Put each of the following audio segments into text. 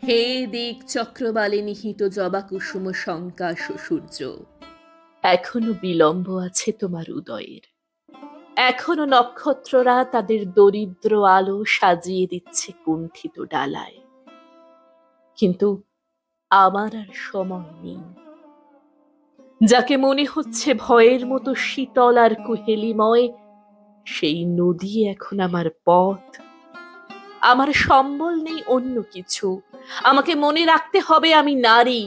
হে দিক চক্রবালে নিহিত জবা কুসুম শঙ্কা সূর্য, এখনো বিলম্ব আছে তোমার উদয়ের। এখনো নক্ষত্ররা তাদের দরিদ্র আলো সাজিয়ে দিচ্ছে কুণ্ঠিত ডালায়। কিন্তু আমার আর সময় নেই। যাকে মনে হচ্ছে ভয়ের মতো শীতল আর কুহেলিময়, সেই নদী এখন আমার পথ। আমার সম্বল নেই অন্য কিছু। আমাকে মনে রাখতে হবে আমি নারী,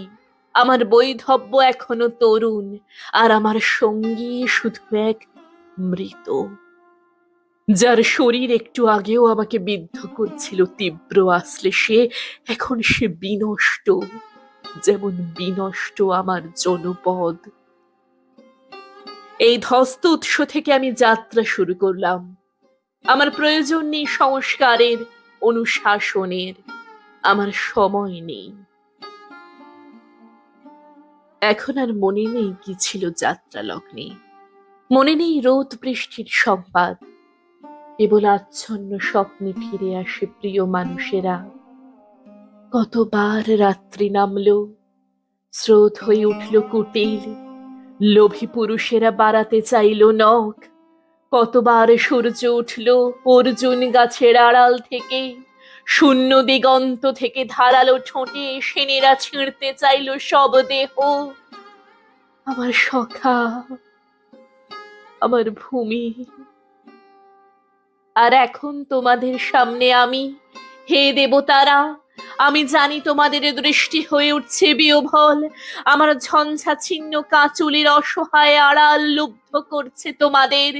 আমার বৈধব্য এখনো তরুণ, আর আমার সঙ্গী শুধু এক মৃত, যার শরীর একটু আগেও আমাকে বিদ্ধ করছিল তীব্র আশ্লেষে। এখন সে বিনষ্ট, যেমন বিনষ্ট আমার জনপদ। এই ধ্বস্ত উৎস থেকে আমি যাত্রা শুরু করলাম। আমার প্রয়োজন নেই সংস্কারের, অনুশাসনের। আমার সময় নেই। এখন আর মনে নেই কি ছিল যাত্রা লগ্নে। মনে নেই রোদ বৃষ্টির সংবাদ। কেবল আচ্ছন্ন স্বপ্নে ফিরে আসে প্রিয় মানুষেরা। কতবার রাত্রি নামলো, স্রোত হয়ে উঠল কুটিল, লোভী পুরুষেরা বাড়াতে চাইল নখ। কতবার সূর্য উঠল অর্জুন গাছের আড়াল থেকে, শূন্য দিগন্ত থেকে ধারালো ঠোঁটে সেনেরা ছিঁড়তে চাইল সব দেহ। আমার সখা, আমার ভূমি। আর এখন তোমাদের সামনে আমি, হে দেবতারা, আমি জানি তোমাদের দৃষ্টি হয়ে উঠছে বিহ্বল। আমার ঝঞ্ঝা ছিন্ন কাঁচুলির অসহায় আড়াল লুব্ধ করছে তোমাদের।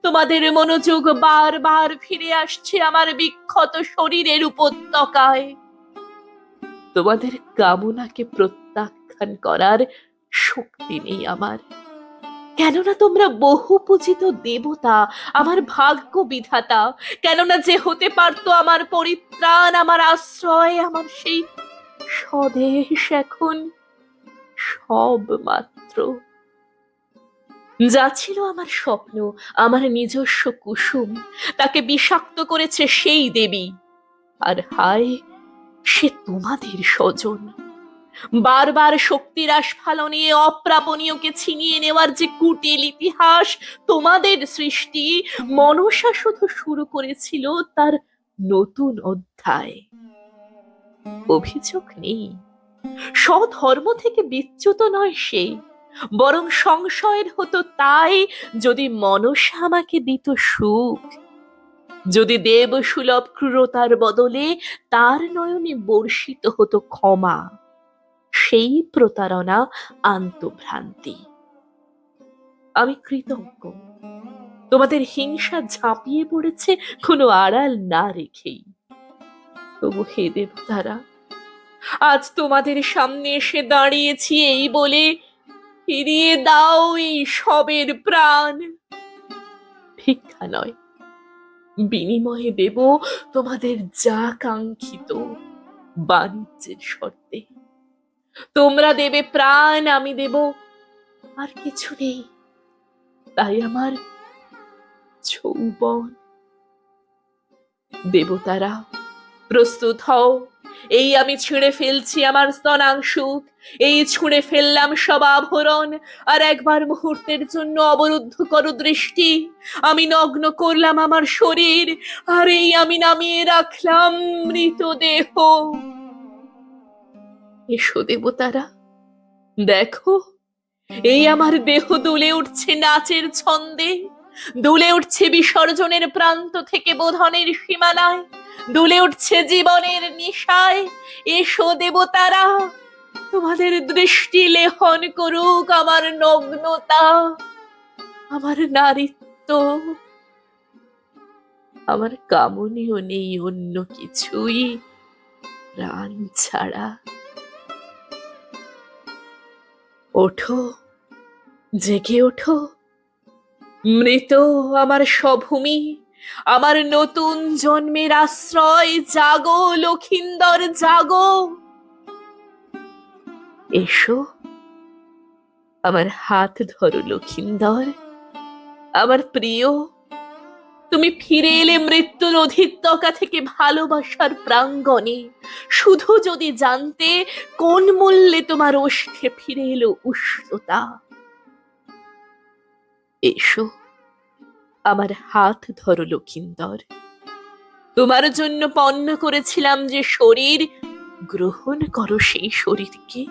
তোমাদের মনোযোগ বারবার ফিরে আসছে আমার বিক্ষত শরীরের উপত্যকায়। তোমাদের কামনাকে প্রত্যাখ্যান করার শক্তি নেই আমার। কেননা তোমরা বহু পূজিত দেবতা, আমার ভাগ্য বিধাতা। কেননা যে হতে পারতো আমার পরিত্রাণ, আমার আশ্রয়, আমার সেই স্বদেশ এখন সব মাত্র। যা ছিল আমার স্বপ্ন, আমার নিজস্ব কুসুম, তাকে বিষাক্ত করেছে সেই দেবী। আর হায়, সে তোমাদের স্বজন। বারবার শক্তির আস্ফালনে অপ্রাপণীয়কে ছিনিয়ে নেওয়ার যে কুটিল ইতিহাস তোমাদের সৃষ্টি, মনসা শুধু শুরু করেছিল তার নতুন অধ্যায়। অভিযোগ নেই, স্বধর্ম থেকে বিচ্যুত নয় সে, বরং সংশয়ের হতো তাই যদি মনসা আমাকে দিত সুখ, যদি দেব সুলভ ক্রূরতার বদলে তার নয়নে বর্ষিত হতো ক্ষমা। সেই প্রতারণা আন্তভ্রান্তি। আমি কৃতজ্ঞ, তোমাদের হিংসা ঝাঁপিয়ে পড়েছে কোনো আড়াল না রেখেই। তবু হে দেবতারা, আজ তোমাদের সামনে এসে দাঁড়িয়েছি এই বলে, ফিরিয়ে দাও এই সবের প্রাণ। ভিক্ষা নয়, বিনিময়ে দেব তোমাদের যা কাঙ্ক্ষিত, বাণিজ্যের শর্তে। তোমরা দেবে প্রাণ, আমি দেব আর কিছু নেই, তাই আমার যৌবন। দেবতারা, প্রস্তুত হও। এই আমি ছিঁড়ে ফেলছি আমার স্তনাংশুক, এই ছুঁড়ে ফেললাম সব আভরণ। আর একবার মুহূর্তের জন্য অবরুদ্ধ করো দৃষ্টি। আমি নগ্ন করলাম আমার শরীর, আর এই আমি নামিয়ে রাখলাম মৃতদেহ। এসো দেবতারা, দেখো, এই আমার দেহ দুলে উঠছে নাচের ছন্দে, দুলে উঠছে বিসর্জনের প্রান্ত থেকে বোধনের সীমানায়, দুলে উঠছে জীবনের নিশায়। এসো দেবতারা, তোমাদের দৃষ্টি লেহন করুক আমার নগ্নতা, আমার নারীত্ব। আমার কামনীয় নেই অন্য কিছুই প্রাণ ছাড়া। ওঠো, জেগে ওঠো, মৃত আমার স্বভূমি, আমার নতুন জন্মের আশ্রয়। জাগো লক্ষিন্দর, জাগো। এসো, আমার হাত ধরো লক্ষিন্দর, আমার প্রিয়। তুমি ফিরে এলে মৃত্যুর অধিত্যকা থেকে ভালোবাসার প্রাঙ্গণে, শুধু যদি জানতে কোন মূল্যে তোমার ওষ্ঠে ফিরে এলো উষ্ণতা। এসো, আমার হাত ধরো লক্ষিন্দর। তোমার জন্য পণ্য করেছিলাম যে শরীর, গ্রহণ করো সেই শরীরকে।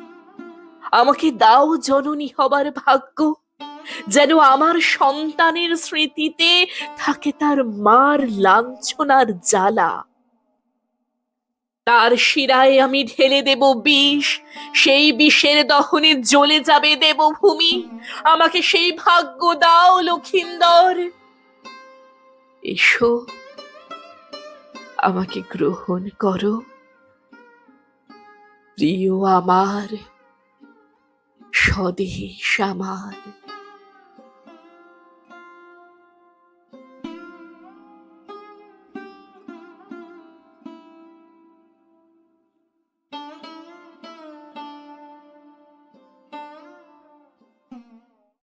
আমাকে দাও জননী হবার ভাগ্য, যেন আমার সন্তানের স্মৃতিতে থাকে তার মার লাঞ্ছনার জ্বালা। তার শিরায় আমি ঢেলে দেব বিষ, সেই বিষের দহনে জ্বলে যাবে দেবভূমি। আমাকে সেই ভাগ্য দাও লক্ষিন্দর। এসো, আমাকে গ্রহণ করো প্রিয় আমার, স্বদেশ আমার।